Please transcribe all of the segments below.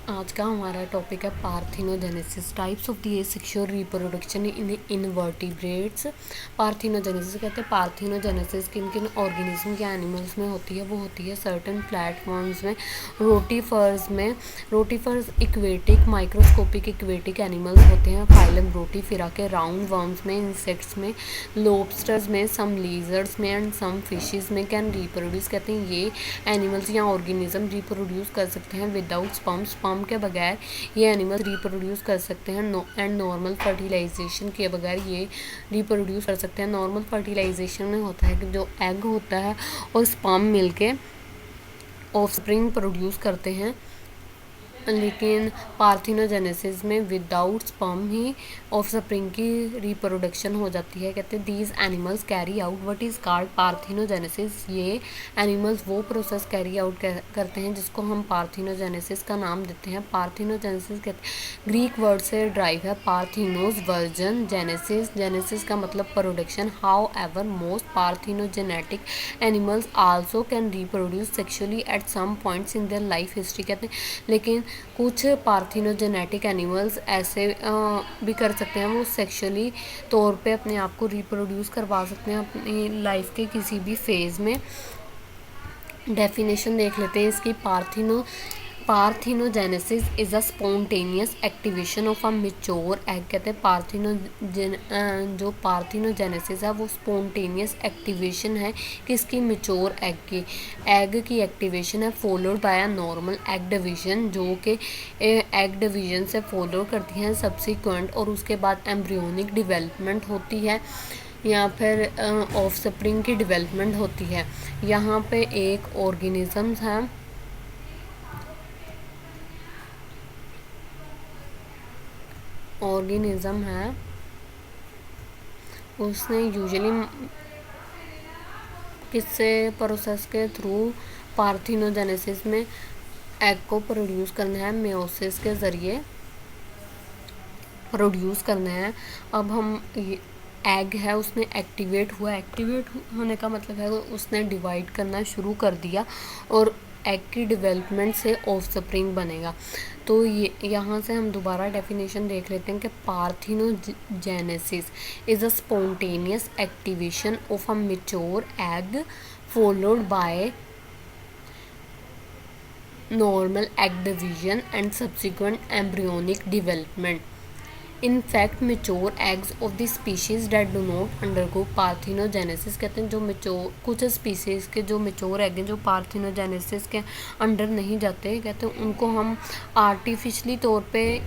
आज का हमारा टॉपिक है parthenogenesis, types of the sexual reproduction in invertebrates. Parthenogenesis कहते हैं पार्थिनोजेनेसिस किन किन ऑर्गेनिज्म या एनिमल्स में होती है। वो होती है सर्टन प्लेटफॉर्म्स में, rotifers aquatic microscopic aquatic animals होते हैं फाइलम रोटीफिरा के, राउंड वर्म्स में, इंसेक्ट्स में, लोबस्टर्स में, सम लीजर्ड्स में एंड सम फिशेस में कैन रिप्रोड्यूस। कहते हैं ये एनिमल्स या ऑर्गेनिज्म रिप्रोड्यूस कर सकते हैं विदाउट स्पर्म के बगैर ये एनिमल्स रिप्रोड्यूस कर सकते हैं एंड नॉर्मल फर्टिलाइजेशन के बगैर ये रिप्रोड्यूस कर सकते हैं। नॉर्मल फर्टिलाइजेशन में होता है कि जो एग होता है और स्पर्म मिलके ऑफस्प्रिंग प्रोड्यूस करते हैं, लेकिन पार्थिनोजेनेसिस में विदाउट स्पर्म ही ऑफस्प्रिंग की रिप्रोडक्शन हो जाती है। कहते हैं these animals carry out what is called parthenogenesis. ये एनिमल्स वो प्रोसेस कैरी आउट करते हैं जिसको हम पार्थिनोजेनेसिस का नाम देते हैं। पार्थिनोजेनेसिस कहते हैं ग्रीक वर्ड से ड्राइव है, पार्थिनोस वर्जन, जेनेसिस का मतलब production. However most parthenogenetic animals also can reproduce sexually at some points in their life history. कहते हैं लेकिन कुछ पार्थिनोजेनेटिक एनिमल्स ऐसे भी कर सकते हैं, वो सेक्सुअली तौर पे अपने आप को रिप्रोड्यूस करवा सकते हैं अपनी लाइफ के किसी भी फेज़ में। डेफिनेशन देख लेते हैं इसकी। Parthenogenesis is a spontaneous activation of a mature egg. कहते हैं जो पार्थिनोजेनेसिस है वो स्पॉन्टेनियस एक्टिवेशन है किसकी, मेच्योर एग की एक्टिवेशन है, followed by a normal egg division, जो कि एग डिवीजन से फॉलो करती हैं सब्सिक्वेंट, और उसके बाद एम्ब्रियोनिक डेवलपमेंट होती है या फिर ऑफस्प्रिंग की डेवलपमेंट होती है। यहाँ पे एक ऑर्गेनिज्म है उसने यूजुअली किससे प्रोसेस के थ्रू पार्थिनोजेनेसिस में एग को प्रोड्यूस करना है, मेयोसिस के ज़रिए प्रोड्यूस करना है। अब हम एग है उसने एक्टिवेट होने का मतलब है उसने डिवाइड करना शुरू कर दिया और एग की डेवलपमेंट से ऑफस्प्रिंग बनेगा। तो ये यहाँ से हम दोबारा डेफिनेशन देख लेते हैं कि parthenogenesis is a spontaneous activation of a mature egg followed by normal egg division and subsequent embryonic development. In fact, mature eggs of the species that do not undergo parthenogenesis, कहते हैं जो mature कुछ species के जो mature egg हैं जो parthenogenesis के under नहीं जाते, कहते हैं उनको हम आर्टिफिशली तौर पे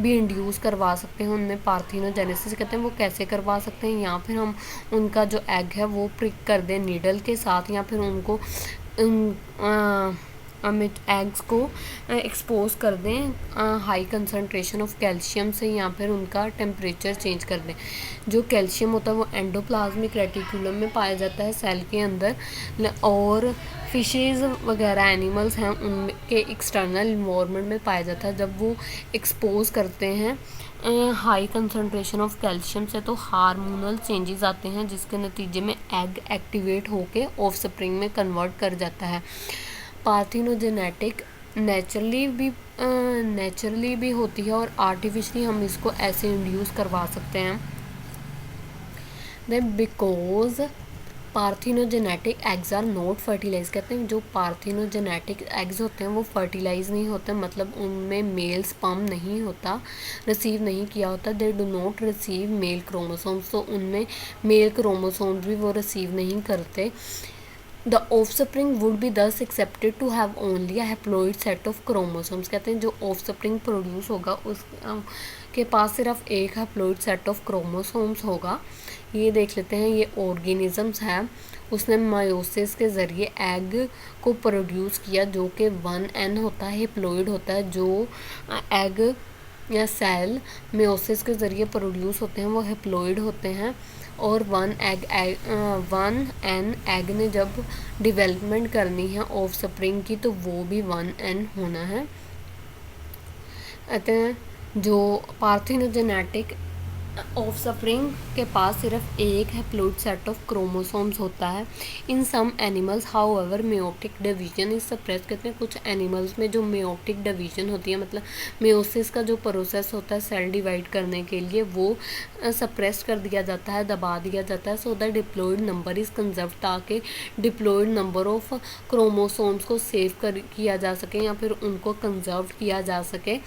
भी इंड्यूस करवा सकते हैं उनमें पार्थिनोजेनेसिस। कहते हैं वो कैसे करवा सकते हैं, या फिर हम उनका जो एग है वो प्रिक कर दें नीडल के साथ, या फिर उनको एग्स को एक्सपोज कर दें हाई कंसनट्रेशन ऑफ कैल्शियम से, या फिर उनका टेम्परेचर चेंज कर दें। जो कैल्शियम होता है वो एंडोप्लाज्मिक रेटिकुलम में पाया जाता है सेल के अंदर, और फिशेज़ वगैरह एनिमल्स हैं उनके एक्सटर्नल इन्वायरमेंट में पाया जाता है। जब वो एक्सपोज करते हैं हाई कंसनट्रेशन ऑफ कैल्शियम से तो हार्मोनल चेंजेस आते हैं, जिसके नतीजे में एग एक्टिवेट होके ऑफस्प्रिंग में कन्वर्ट कर जाता है। पार्थिनोजेनेटिक नेचुरली भी होती है और आर्टिफिशली हम इसको ऐसे इंड्यूस करवा सकते हैं। Then because parthenogenetic eggs are not fertilize. कहते हैं जो पार्थिनोजेनेटिक एग्स होते हैं वो फर्टिलाइज नहीं होते, मतलब उनमें मेल स्पर्म नहीं होता, रिसीव नहीं किया होता। They do not receive male chromosomes, तो उनमें मेल क्रोमोसोम्स भी वो रिसीव नहीं करते। The offspring would be thus accepted to have only a haploid set of chromosomes। कहते हैं जो offspring प्रोड्यूस होगा उस के पास सिर्फ एक हैप्लोइड सेट ऑफ क्रोमोसोम्स होगा। ये देख लेते हैं, ये ऑर्गेनिजम्स है उसने मायोसिस के ज़रिए एग को प्रोड्यूस किया, जो कि 1N होता है, हैप्लोइड होता है। जो एग या सेल मेयोसिस के ज़रिए प्रोड्यूस होते हैं वो हैप्लोइड होते हैं, और 1N एग ने जब डेवलपमेंट करनी है ऑफस्प्रिंग की तो वो भी 1N होना है। अतः जो पार्थिनोजेनेटिक ऑफस्प्रिंग के पास सिर्फ एक हैप्लॉइड सेट ऑफ क्रोमोसोम्स होता है। In some animals however meiotic division is suppress, कहते हैं कुछ एनिमल्स में जो मेयोटिक डिवीजन होती है, मतलब मेयोसिस का जो प्रोसेस होता है सेल डिवाइड करने के लिए, वो सप्रेस कर दिया जाता है, दबा दिया जाता है, so the diploid number is conserve, ताकि डिप्लॉइड नंबर ऑफ क्रोमोसोम्स को सेव किया जा सके या फिर उनको कंजर्व किया जा सके।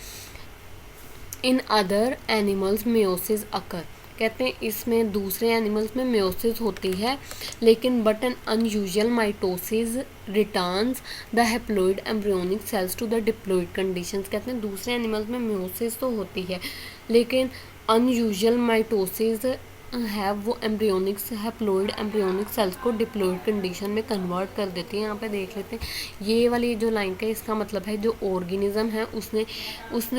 इन अदर एनिमल्स मेयोसिस अकर, कहते हैं इसमें दूसरे एनिमल्स में मेयोसिस होती है, लेकिन but an unusual mitosis returns the haploid embryonic cells to the diploid conditions, कहते हैं दूसरे एनिमल्स में मेयोसिस तो होती है, लेकिन अनयूजुअल माइटोसिस है वो एम्ब्रियोनिक्स हैप्लॉइड एम्ब्रियोनिक सेल्स को डिप्लॉइड कंडीशन में कन्वर्ट कर देती है। यहाँ पे देख लेते हैं ये वाली जो लाइन का इसका मतलब है जो ऑर्गेनिज्म है उसने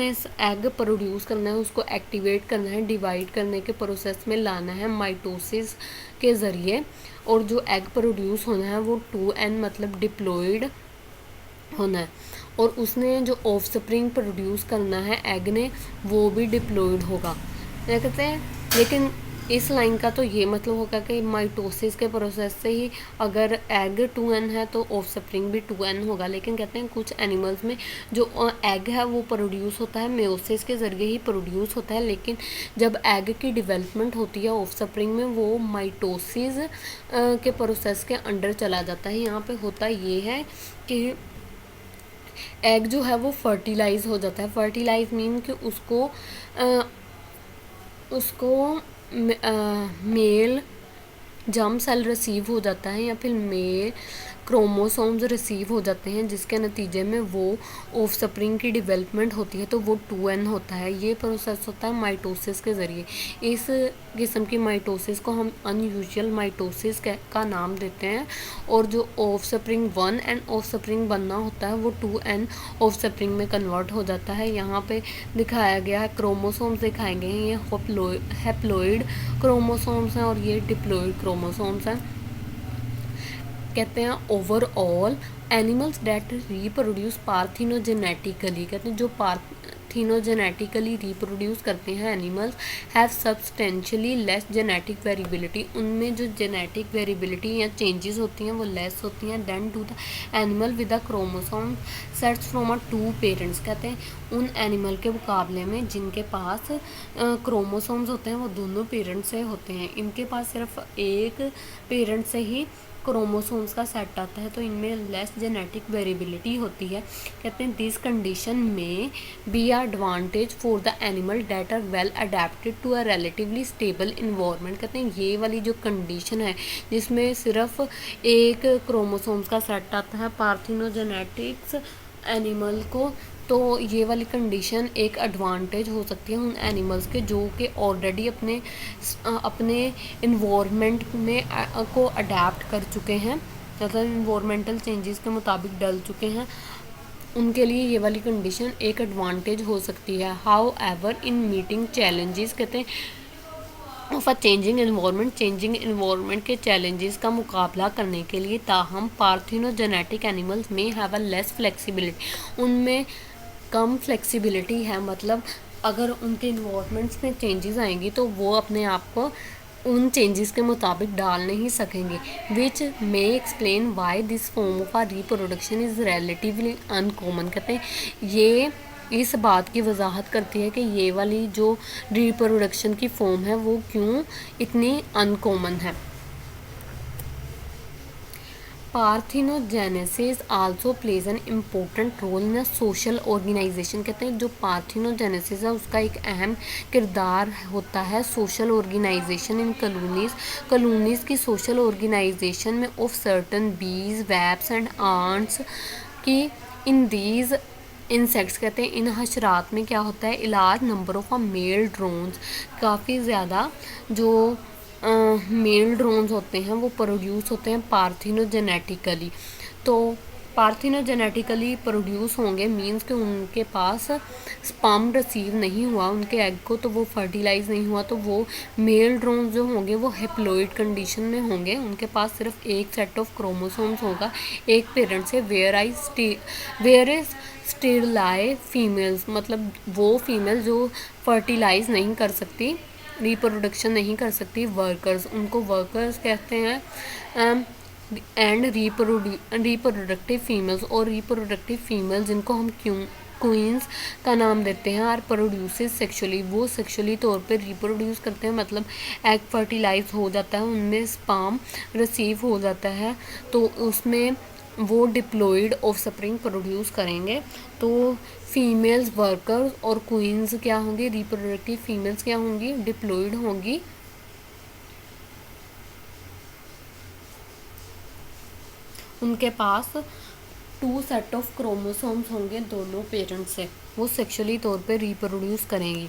इस एग प्रोड्यूस करना है, उसको एक्टिवेट करना है, डिवाइड करने के प्रोसेस में लाना है माइटोसिस के ज़रिए, और जो एग प्रोड्यूस होना है वो 2n मतलब डिप्लॉइड होना है, और उसने जो ऑफस्प्रिंग प्रोड्यूस करना है एग ने वो भी डिप्लॉइड होगा। क्या कहते हैं, लेकिन इस लाइन का तो ये मतलब होगा कि माइटोसिस के प्रोसेस से ही अगर एग 2n है तो ऑफस्प्रिंग भी 2n होगा, लेकिन कहते हैं कुछ एनिमल्स में जो एग है वो प्रोड्यूस होता है मेयोसिस के ज़रिए ही प्रोड्यूस होता है, लेकिन जब एग की डेवलपमेंट होती है ऑफस्प्रिंग में वो माइटोसिस के प्रोसेस के अंडर चला जाता है। यहाँ पे होता ये है कि एग जो है वो फर्टिलाइज हो जाता है। फर्टिलाइज मीन कि उसको मेल जर्म सेल रिसीव हो जाता है या फिर मेल क्रोमोसोम्स रिसीव हो जाते हैं, जिसके नतीजे में वो ऑफस्प्रिंग की डेवलपमेंट होती है तो वो 2n होता है। ये प्रोसेस होता है माइटोसिस के ज़रिए। इस किस्म की माइटोसिस को हम अनयूजुअल माइटोसिस का नाम देते हैं, और जो ऑफस्प्रिंग 1 एंड ऑफस्प्रिंग बनना होता है वो 2n ऑफस्प्रिंग में कन्वर्ट हो जाता है। यहाँ पे दिखाया गया है क्रोमोसोम्स दिखाए गए हैं, ये हैप्लॉइड क्रोमोसोम्स हैं और ये डिप्लॉइड क्रोमोसोम्स हैं। कहते हैं ओवरऑल एनिमल्स डेट रिप्रोड्यूस पार्थिनोजेनेटिकली, कहते हैं जो पार्थिनोजेनेटिकली रिप्रोड्यूस करते हैं animals have substantially less genetic variability, उनमें जो जेनेटिक वेरिएबिलिटी या चेंजेस होती हैं वो लेस होती हैं than to the animal with the chromosome sets from a 2 parents, कहते हैं उन एनिमल के मुकाबले में जिनके पास क्रोमोसोम्स होते हैं वो दोनों पेरेंट्स से होते हैं, इनके पास सिर्फ एक पेरेंट से ही क्रोमोसोम्स का सेट आता है, तो इनमें लेस जेनेटिक वेरिएबिलिटी होती है। कहते हैं दिस कंडीशन में be are advantage for the animal that are well adapted to a relatively stable environment, कहते हैं ये वाली जो कंडीशन है जिसमें सिर्फ एक क्रोमोसोम्स का सेट आता है पार्थिनोजेनेटिक्स एनिमल को, तो ये वाली कंडीशन एक एडवांटेज हो सकती है उन एनिमल्स के जो कि ऑलरेडी अपने इन्वायरमेंट में को अडेप्ट कर चुके हैं, मतलब इन्वायरमेंटल चेंजेस के मुताबिक डल चुके हैं, उनके लिए ये वाली कंडीशन एक एडवांटेज हो सकती है। How ever in meeting challenges, कहते हैं ऑफ अ चेंजिंग इन्वायरमेंट के चैलेंजेस का मुकाबला करने के लिए ताहम पार्थिनोजेनेटिक एनिमल्स में हैव अ लेस फ्लेक्सिबिलिटी, उनमें कम फ्लेक्सिबिलिटी है, मतलब अगर उनके इन्वायरमेंट्स में चेंजेस आएंगी तो वो अपने आप को उन चेंजेस के मुताबिक डाल नहीं सकेंगे, which may explain why this form of ah reproduction is relatively uncommon, कहते हैं ये इस बात की वजाहत करती है कि ये वाली जो रिप्रोडक्शन की फॉर्म है वो क्यों इतनी अनकॉमन है। Parthenogenesis also plays an important role in a social organization, कहते हैं जो पार्थिनोजेनेसिस है उसका एक अहम किरदार होता है सोशल ऑर्गेनाइजेशन इन कॉलोनीज़ की सोशल ऑर्गेनाइजेशन में ऑफ सर्टन बीज वेब्स एंड आंट्स की इन दीज इंसेक्ट्स, कहते हैं इन हशरात में क्या होता है इलाज number of a male drones, काफ़ी ज़्यादा जो मेल ड्रोन्स होते हैं वो प्रोड्यूस होते हैं पार्थिनोजेनेटिकली, तो पार्थिनोजेनेटिकली प्रोड्यूस होंगे मींस कि उनके पास स्पर्म रिसीव नहीं हुआ उनके एग को, तो वो फर्टिलाइज नहीं हुआ, तो वो मेल ड्रोन्स जो होंगे वो हैप्लॉइड कंडीशन में होंगे, उनके पास सिर्फ एक सेट ऑफ क्रोमोसोम्स होगा एक पेरेंट से, वेयर इज स्टेरलाइ फीमेल्स, मतलब वो फीमेल जो फर्टिलाइज नहीं कर सकती रिप्रोडक्शन नहीं कर सकती वर्कर्स, उनको वर्कर्स कहते हैं। एंड रिप्रोडक्टिव फीमेल्स, और रिप्रोडक्टिव फीमेल जिनको हम क्वींस का नाम देते हैं, आर प्रोड्यूसेस सेक्सुअली, वो सेक्सुअली तौर पे रिप्रोड्यूस करते हैं, मतलब एग फर्टिलाइज हो जाता है, उनमें स्पर्म रिसीव हो जाता है, तो उसमें वो डिप्लॉयड ऑफस्प्रिंग प्रोड्यूस करेंगे। तो फीमेल्स वर्कर्स और क्वींस क्या होंगी, रिप्रोडक्टिव फीमेल्स क्या होंगी, डिप्लॉयड होंगी। उनके पास 2 सेट ऑफ क्रोमोसोम्स होंगे दोनों पेरेंट्स से, वो सेक्सुअली तौर पे रिप्रोड्यूस करेंगी।